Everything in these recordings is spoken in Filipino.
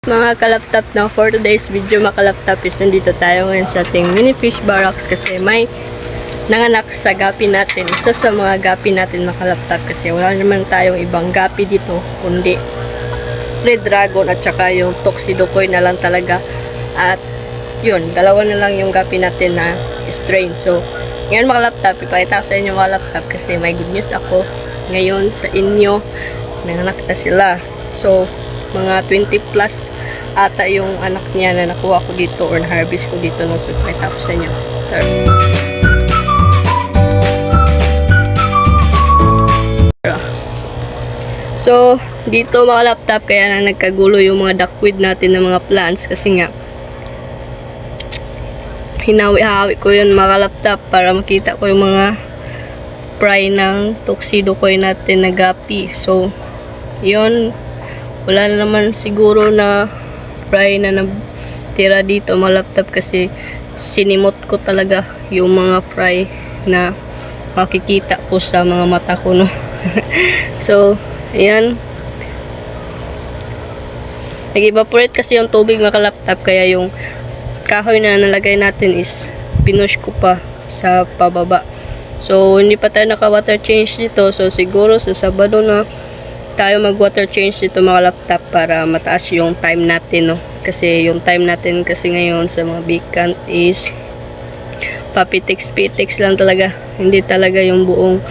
Mga kalaptop na for today's video mga kalaptop is nandito tayo ngayon sa ating mini fish barracks kasi may nanganak sa gapi natin. Isa sa mga gapi natin mga kalaptop kasi wala naman tayong ibang gapi dito kundi red dragon at saka yung tuxedocoy na lang talaga. At yun, dalawa na lang yung gapi natin na strain. So ngayon mga kalaptop, ipakita ko sa inyo mga kalaptop kasi may good news ako ngayon sa inyo. Nanganak na sila. So mga 20 plus ata yung anak niya na nakuha ko dito or na-harvest ko dito no. So ipakita ko sa inyo. So dito mga laptop kaya na nagkagulo yung mga duckweed natin ng mga plants kasi nga hinawi-hawi ko yun mga laptop para makita ko yung mga fry ng tuxedocoy natin na gapi. So yun, wala na naman siguro na fry na natira dito mga laptop kasi sinimot ko talaga yung mga fry na makikita ko sa mga mata ko no. So ayan, nag-evaporate kasi yung tubig mga laptop kaya yung kahoy na nalagay natin is pinush ko pa sa pababa. So hindi pa tayo naka water change dito, so siguro sa Sabado na tayo mag water change dito mga laptop para mataas yung time natin no. Kasi yung time natin kasi ngayon sa mga vacant is papitix-pitix lang talaga, hindi talaga yung buong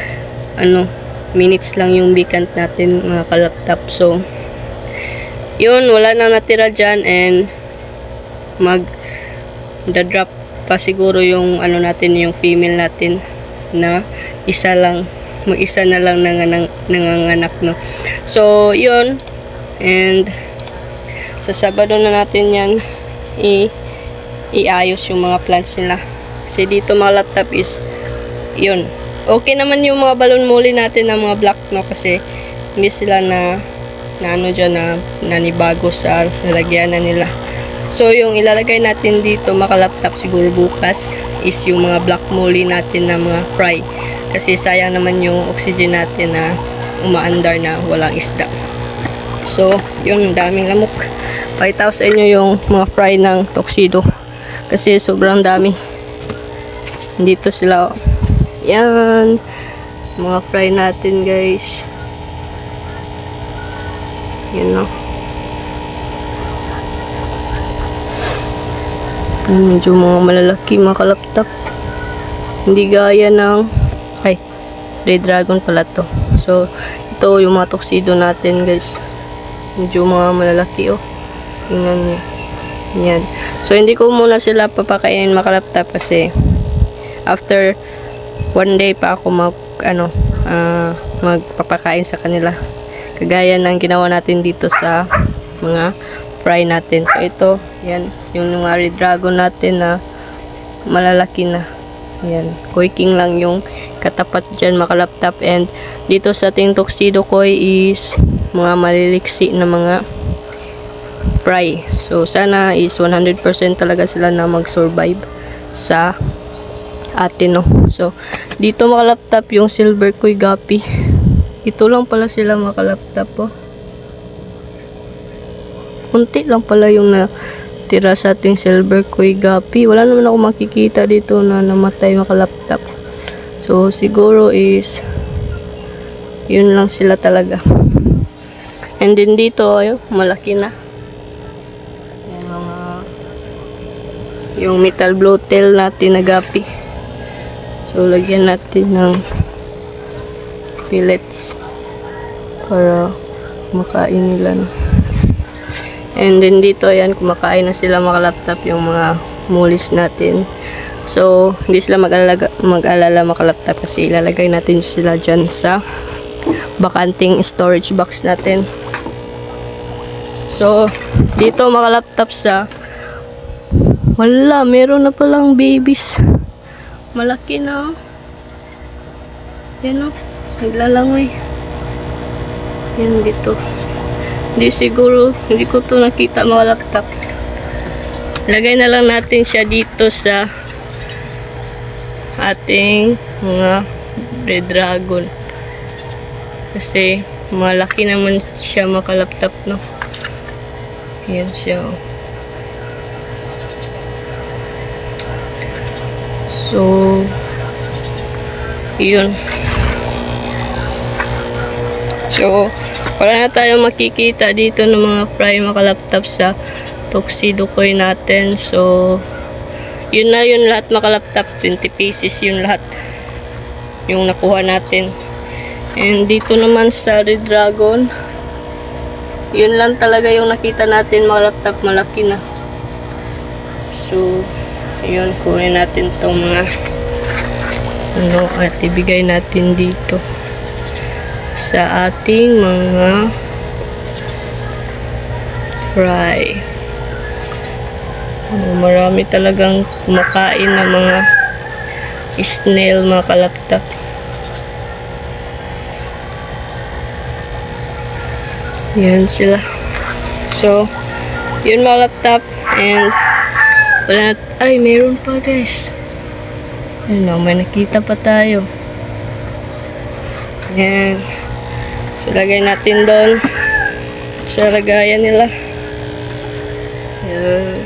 minutes lang yung vacant natin mga kalaptop. So yun, wala nang natira dyan and mag-drop pa siguro yung natin, yung female natin na isa lang, mag-isa na lang nanganganak no. So yun, and sa Sabado na natin yan iayos yung mga plants nila kasi dito mga laptop is yun, okay naman yung mga balon muli natin na mga black no kasi hindi sila na dyan na nanibago sa lalagyanan nila. So yung ilalagay natin dito mga laptop siguro bukas is yung mga black molly natin na mga fry kasi sayang naman yung oxygen natin na umaandar na walang isda. So yun, daming lamok. Pakita ko sa inyo yung mga fry ng tuxedo kasi sobrang dami dito sila. Yan mga fry natin guys, yan no. Medyo mga malalaki mga kalaptop, hindi gaya ng red dragon pala to. So ito yung mga tuxedo natin guys, medyo mga malalaki oh. Tingnan nyo yan. So hindi ko muna sila papakainin mga kalaptop kasi after one day pa ako magpapakain sa kanila kagaya ng ginawa natin dito sa mga fry natin. So ito, yan, yung mga red dragon natin na malalaki na. Yan, koi king lang yung katapat dyan mga laptop. And dito sa ating tuxedocoy is mga maliliksi na mga fry. So sana is 100% talaga sila na mag-survive sa atin no. So dito mga laptop yung silver koi gapi. Ito lang pala sila mga laptop oh. Kunti lang pala yung natira sa ating silver koi gapi. Wala naman ako makikita dito na namatay mga laptop. So siguro is yun lang sila talaga. And then dito ayun, malaki na. Yan mga yung metal blowtail natin na gapi. So lagyan natin ng pellets para makain nila no. And then dito ayan, kumakain na sila mga laptop yung mga mulis natin. So hindi sila mag-alala mga laptop kasi ilalagay natin sila dyan sa bakanting storage box natin. So dito mga laptop sa wala, meron na palang babies. Malaki na oh. Yan oh, naglalangoy. Yan dito. Hindi siguro, hindi ko to nakita mga laptop. Lagay na lang natin siya dito sa ating mga red dragon. Kasi malaki naman siya mga laptop no. Yan siya. So, yun. So, wala na tayo makikita dito ng mga Prima laptop sa Tuxedo Coin natin. So, yun na yun lahat mga laptop. 20 pieces yun lahat. Yung nakuha natin. And dito naman sa Red Dragon, yun lang talaga yung nakita natin mga laptop. Malaki na. So, yun. Kunin natin itong mga at ibigay natin dito sa ating mga fry. Marami talagang kumakain na mga snail mga kalaptap. Yan sila. So, yun mga laptop. And wala ay meron pa guys. Ayun, may nakita pa tayo. Yan. So, lagay natin doon sa lagayan nila. Yan.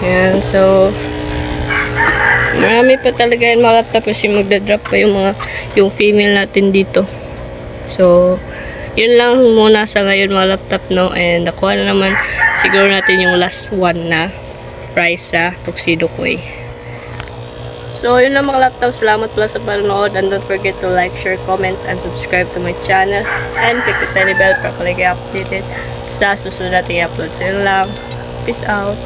Yan. So, marami pa talaga yan mga laptop kasi magdadrop pa yung female natin dito. So, yun lang muna sa ngayon mga laptop, no? And nakuha na naman siguro natin yung last one na price sa Tuxedo Coin. So, yun lang mga laptop. Salamat pala sa panonood. And don't forget to like, share, comment, and subscribe to my channel. And click the tiny bell para palagi updated sa susunod nating upload. So, yun lang. Peace out.